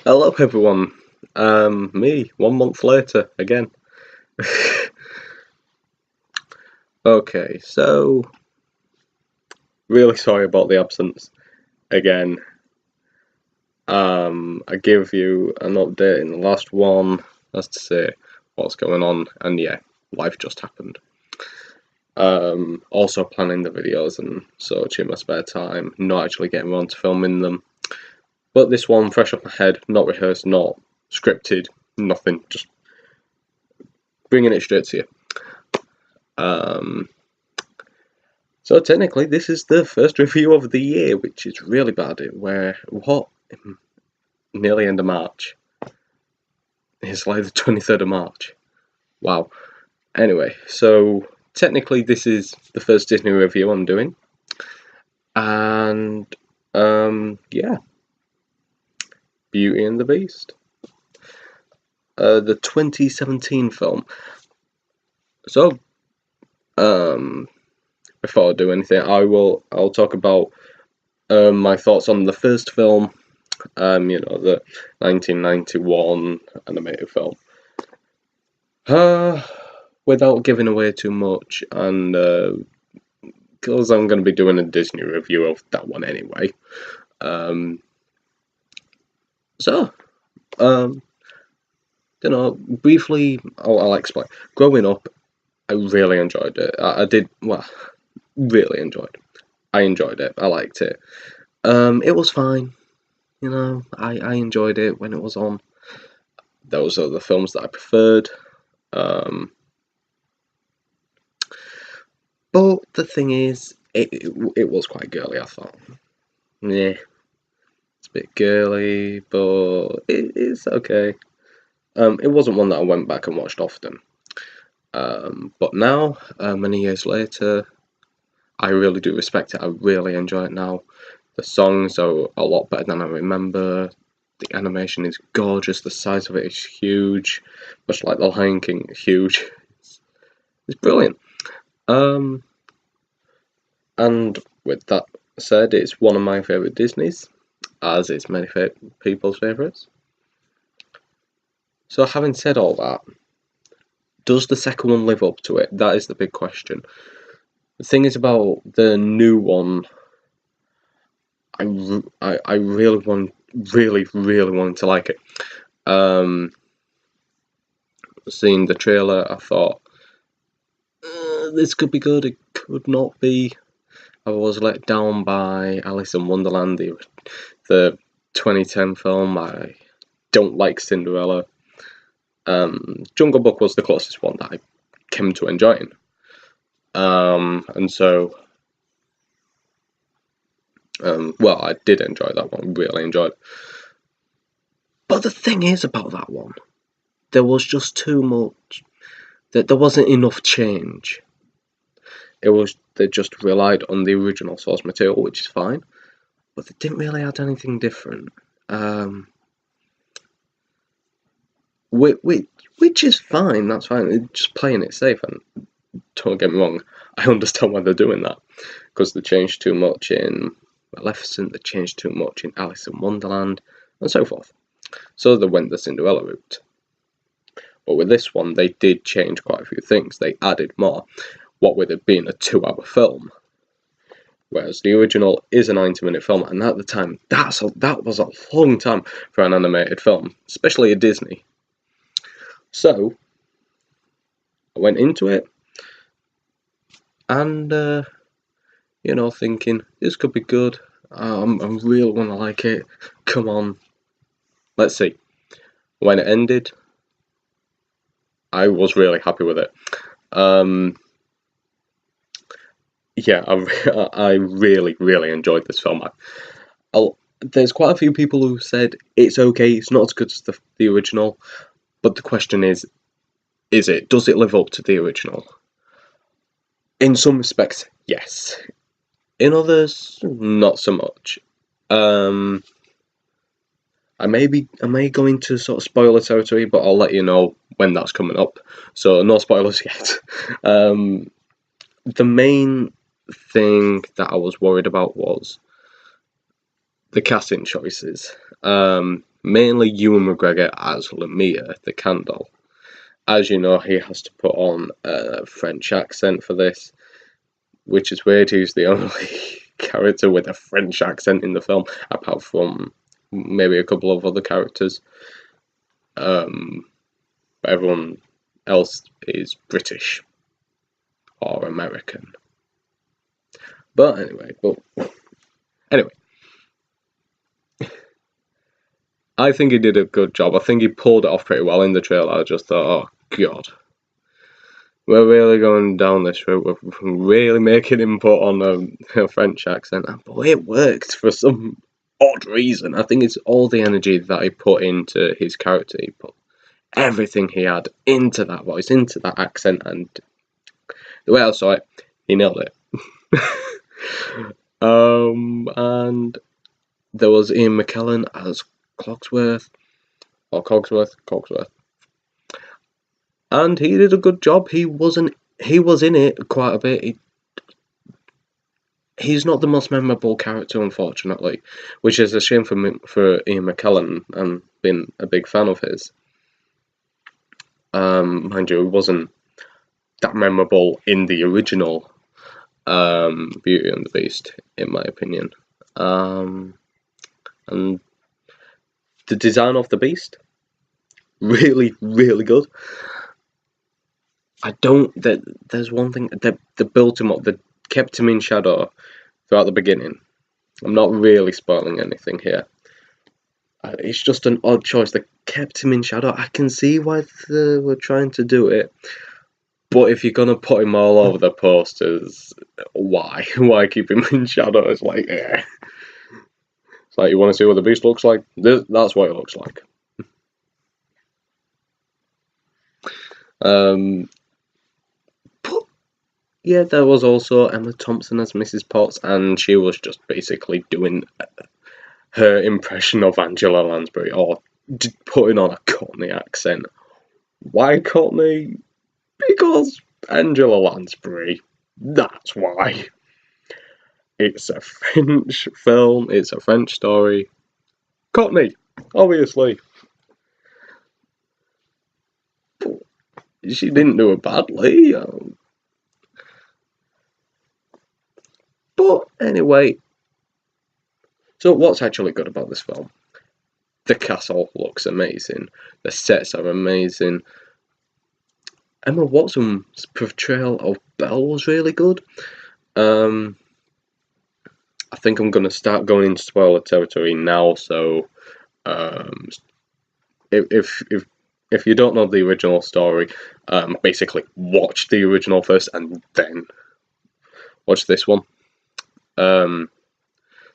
Hello everyone. Me, 1 month later, again. Okay, so really sorry about the absence again. I gave you an update in the last one as to say what's going on, and yeah, life just happened. Also planning the videos and such in my spare time, not actually getting around to filming them. But this one, fresh off my head, not rehearsed, not scripted, nothing, just bringing it straight to you. So technically, this is the first review of the year, which is really bad. Nearly end of March. It's like the 23rd of March. Wow. Anyway, so technically, this is the first Disney review I'm doing, and yeah, Beauty and the Beast, the 2017 film. So before I do anything, I'll talk about my thoughts on the first film. The 1991 animated film. Without giving away too much, and because I'm going to be doing a Disney review of that one anyway. Briefly, I'll explain. Growing up, I really enjoyed it. Really enjoyed it. I enjoyed it. I liked it. It was fine. I enjoyed it when it was on. Those are the films that I preferred. But the thing is, it was quite girly, I thought. Yeah, it's a bit girly, but it's okay. It wasn't one that I went back and watched often. But now, many years later, I really do respect it. I really enjoy it now. The songs are a lot better than I remember. The animation is gorgeous. The size of it is huge, much like The Lion King, huge. It's brilliant. And with that said, it's one of my favourite Disneys, as it's many people's favourites. So having said all that, does the second one live up to it? That is the big question. The thing is about the new one, I really wanted to like it. Seeing the trailer, I thought, this could be good, it could not be. I was let down by Alice in Wonderland, the 2010 film. I don't like Cinderella. Jungle Book was the closest one that I came to enjoying. And so, I did enjoy that one, really enjoyed it. But the thing is about that one, there was just too much, that there wasn't enough change. They just relied on the original source material, which is fine, but they didn't really add anything different. Which is fine, that's fine. They're just playing it safe, and don't get me wrong, I understand why they're doing that, because they changed too much in Maleficent, they changed too much in Alice in Wonderland, and so forth. So they went the Cinderella route. But with this one, they did change quite a few things. They added more, what with it being a 2-hour film. Whereas the original is a 90-minute film, and at the time, that was a long time for an animated film, especially a Disney. So, I went into it, and, thinking, this could be good, I'm really gonna like it, come on, let's see. When it ended, I was really happy with it. Yeah, I really enjoyed this film. There's quite a few people who said it's okay, it's not as good as the original, but the question is it? Does it live up to the original? In some respects, yes. In others, not so much. I may go into sort of spoiler territory, but I'll let you know when that's coming up. So no spoilers yet. The main thing that I was worried about was the casting choices. mainly Ewan McGregor as Lemire, the Candle. As you know, he has to put on a French accent for this, which is weird. He's the only character with a French accent in the film, apart from maybe a couple of other characters. Everyone else is British or American. But anyway, I think he did a good job. I think he pulled it off pretty well in the trailer. I just thought, oh god, we're really going down this route. We're really making him put on a French accent. But it worked for some odd reason. I think it's all the energy that he put into his character. He put everything he had into that voice, into that accent, and the way I saw it, he nailed it. And there was Ian McKellen as Cogsworth, and he did a good job. He was in it quite a bit. He's not the most memorable character, unfortunately, which is a shame for Ian McKellen, and been a big fan of his. Mind you, he wasn't that memorable in the original Beauty and the Beast, in my opinion. And the design of the Beast, really, really good. There's one thing that they built him up, they kept him in shadow throughout the beginning. I'm not really spoiling anything here. It's just an odd choice. They kept him in shadow. I can see why they were trying to do it, but if you're gonna put him all over the posters, why? Why keep him in shadow? It's like, eh. It's like, you want to see what the Beast looks like? That's what it looks like. But yeah, there was also Emma Thompson as Mrs. Potts, and she was just basically doing her impression of Angela Lansbury, or putting on a Cockney accent. Why Cockney? Because Angela Lansbury. That's why. It's a French film, it's a French story. Cockney, obviously. She didn't do it badly. But anyway, so what's actually good about this film? The castle looks amazing. The sets are amazing. Emma Watson's portrayal of Belle was really good. I think I'm gonna start going into spoiler territory now. So, if you don't know the original story, basically watch the original first and then watch this one. So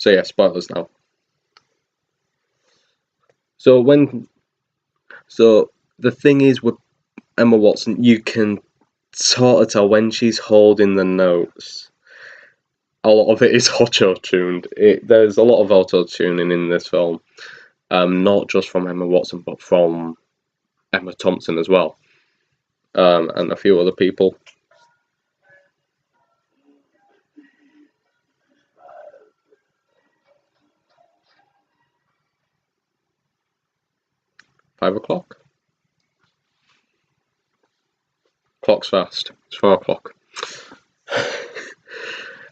yeah, spoilers now. So the thing is with Emma Watson, you can sort of tell when she's holding the notes. A lot of it is auto-tuned. There's a lot of auto-tuning in this film, not just from Emma Watson, but from Emma Thompson as well, and a few other people. $5:00. Clock's fast. It's 4:00.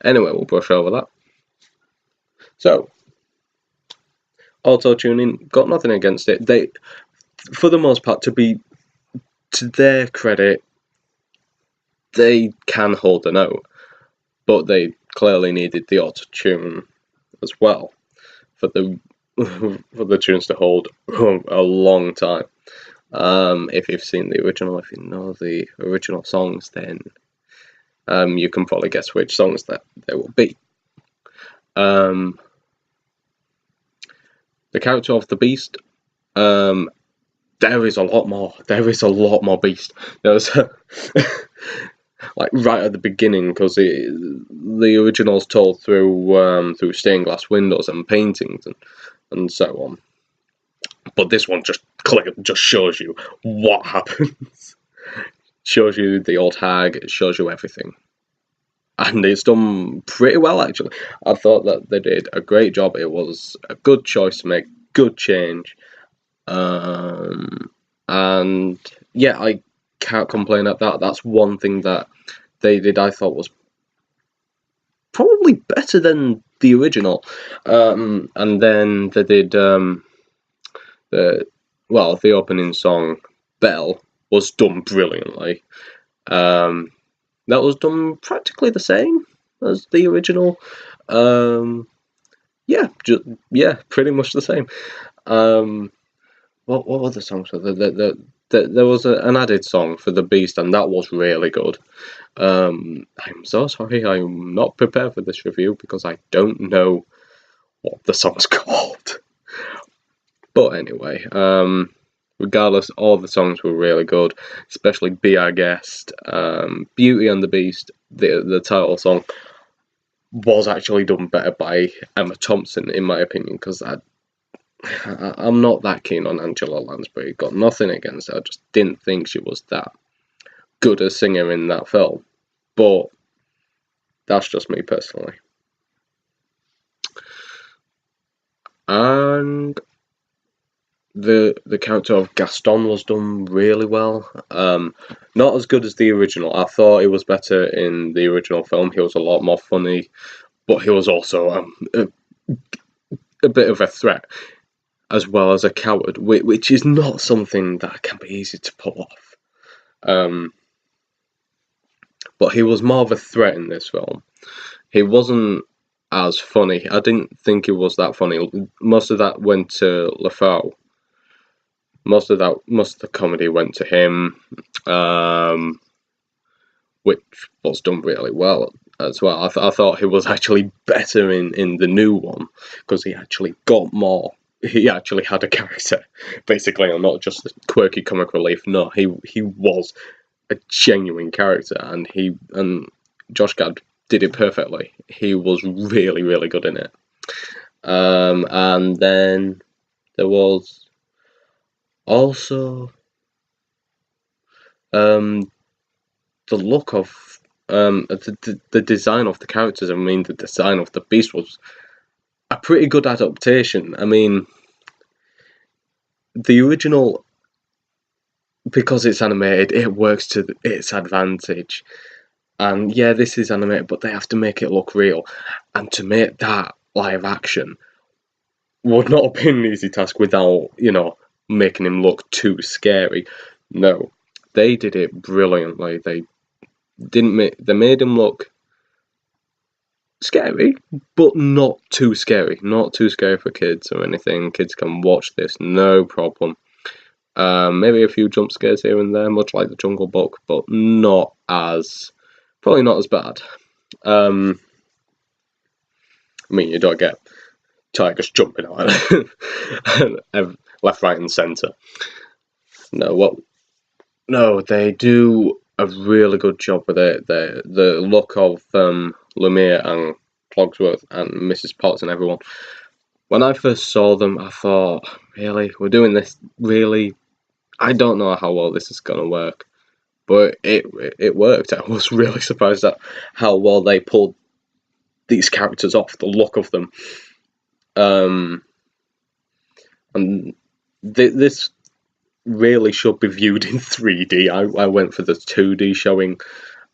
Anyway, we'll brush over that. So, auto-tuning, got nothing against it. They, for the most part, to their credit, they can hold a note, but they clearly needed the auto-tune as well for the tunes to hold a long time. If you've seen the original, if you know the original songs, then you can probably guess which songs that they will be. The character of the Beast, there is a lot more. There is a lot more Beast. There's like right at the beginning, because the original's told through stained glass windows and paintings and so on. But this one just shows you what happens. Shows you the old hag. It shows you everything, and it's done pretty well actually. I thought that they did a great job. It was a good choice to make, good change. And yeah, I can't complain at that. That's one thing that they did I thought was probably better than the original. And then they did the opening song Bell was done brilliantly. That was done practically the same as the original. Yeah, pretty much the same. What other songs were there? There was an added song for the Beast, and that was really good. I'm so sorry, I'm not prepared for this review because I don't know what the song's called. But anyway, regardless, all the songs were really good, especially Be Our Guest, Beauty and the Beast, the title song, was actually done better by Emma Thompson, in my opinion, because I'm not that keen on Angela Lansbury. Got nothing against her, I just didn't think she was that good a singer in that film. But that's just me personally. And the character of Gaston was done really well. Not as good as the original. I thought it was better in the original film. He was a lot more funny, but he was also a bit of a threat, as well as a coward, which is not something that can be easy to pull off. But he was more of a threat in this film. He wasn't as funny. I didn't think it was that funny. Most of that went to Lafau. Most of the comedy went to him, which was done really well as well. I thought he was actually better in the new one because he actually got more. He actually had a character, basically, and not just the quirky comic relief. No, he was a genuine character, and Josh Gad did it perfectly. He was really, really good in it. And then there was also the look of the design of the characters. I mean, the design of the Beast was a pretty good adaptation. I mean, the original, because it's animated, it works to its advantage. And yeah, this is animated, but they have to make it look real. And to make that live action would not have been an easy task without, making him look too scary. No, they did it brilliantly. They made him look scary, but not too scary. Not too scary for kids or anything. Kids can watch this, no problem. Maybe a few jump scares here and there, much like the Jungle Book, but probably not as bad. I mean, you don't get tigers jumping out left, right, and centre. No, they do a really good job with it. The look of Lumiere and Clogsworth and Mrs. Potts and everyone. When I first saw them, I thought, really, we're doing this? Really? I don't know how well this is gonna work, but it worked. I was really surprised at how well they pulled these characters off. The look of them, and this really should be viewed in 3D. I went for the 2D showing.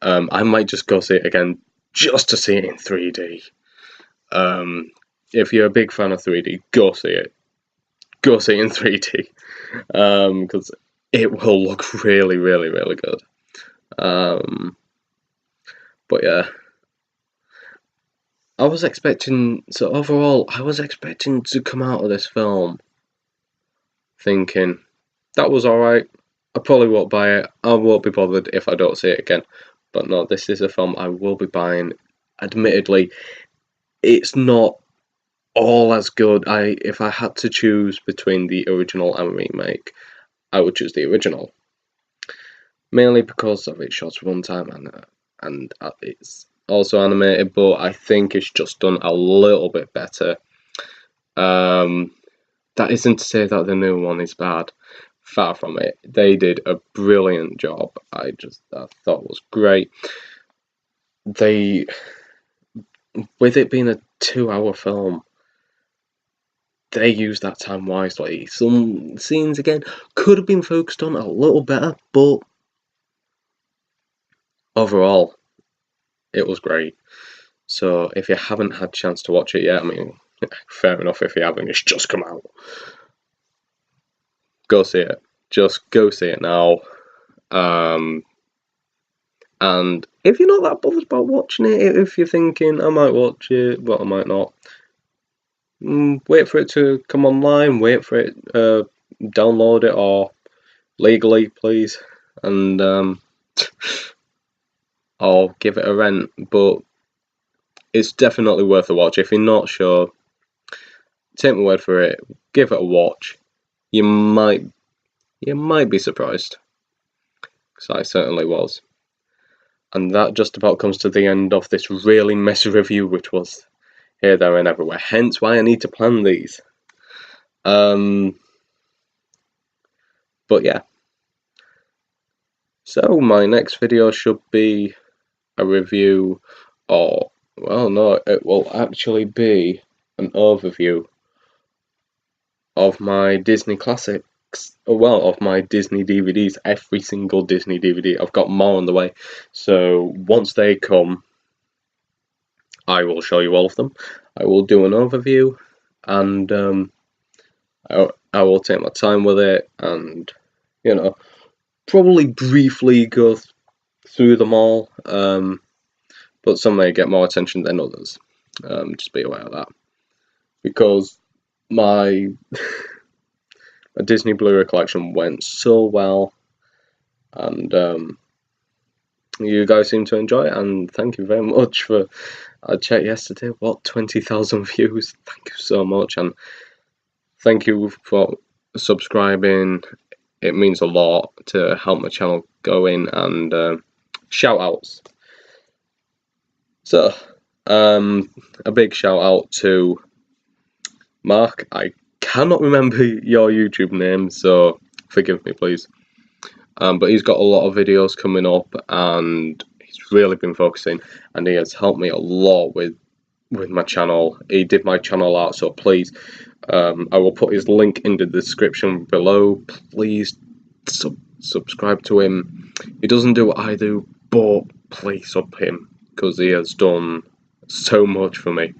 I might just go see it again just to see it in 3D. If you're a big fan of 3D, go see it. Go see it in 3D because it will look really, really, really good. But yeah, overall, I was expecting to come out of this film thinking that was alright. I probably won't buy it. I won't be bothered if I don't see it again. But no, this is a film I will be buying. Admittedly, it's not all as good. If I had to choose between the original and remake, I would choose the original. Mainly because of its short runtime and it's also animated, but I think it's just done a little bit better. That isn't to say that the new one is bad. Far from it. They did a brilliant job. I thought was great. With it being a 2-hour film, they used that time wisely. Some scenes, again, could have been focused on a little better, but overall, it was great. So if you haven't had a chance to watch it yet, I mean, fair enough if you haven't, it's just come out. Go see it. Just go see it now. And if you're not that bothered about watching it, if you're thinking, I might watch it, but I might not, wait for it to come online, wait for it, download it, or legally, please, and I'll give it a rent. But it's definitely worth a watch. If you're not sure, take my word for it, give it a watch. You might be surprised, because I certainly was. And that just about comes to the end of this really messy review, which was here, there, and everywhere. Hence why I need to plan these. But yeah. So my next video should be a review, or, well, no, it will actually be an overview of my Disney classics. Well, of my Disney DVDs, every single Disney DVD. I've got more on the way, so once they come, I will show you all of them. I will do an overview, and I will take my time with it, and, you know, probably briefly go through them all, but some may get more attention than others. Just be aware of that, because my Disney Blu-ray collection went so well, and you guys seem to enjoy it, and thank you very much for, I checked yesterday, what, 20,000 views? Thank you so much, and thank you for subscribing. It means a lot to help my channel going, and shout outs. So, a big shout out to Mark. I cannot remember your YouTube name, so forgive me, please. But he's got a lot of videos coming up, and he's really been focusing, and he has helped me a lot with my channel. He did my channel art, so please, I will put his link in the description below. Please subscribe to him. He doesn't do what I do, but please sub him, because he has done so much for me.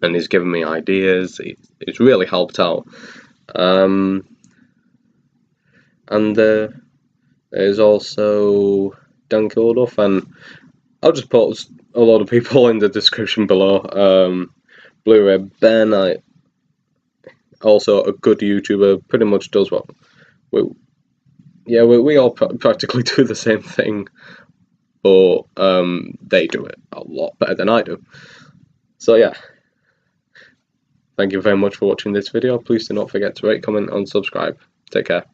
And he's given me ideas. It's really helped out. And there's also Dan Kilduff, and I'll just put a lot of people in the description below. Blu-ray Ben, also a good YouTuber, pretty much does what we all practically do the same thing, but they do it a lot better than I do. So yeah, thank you very much for watching this video. Please do not forget to rate, comment, and subscribe. Take care.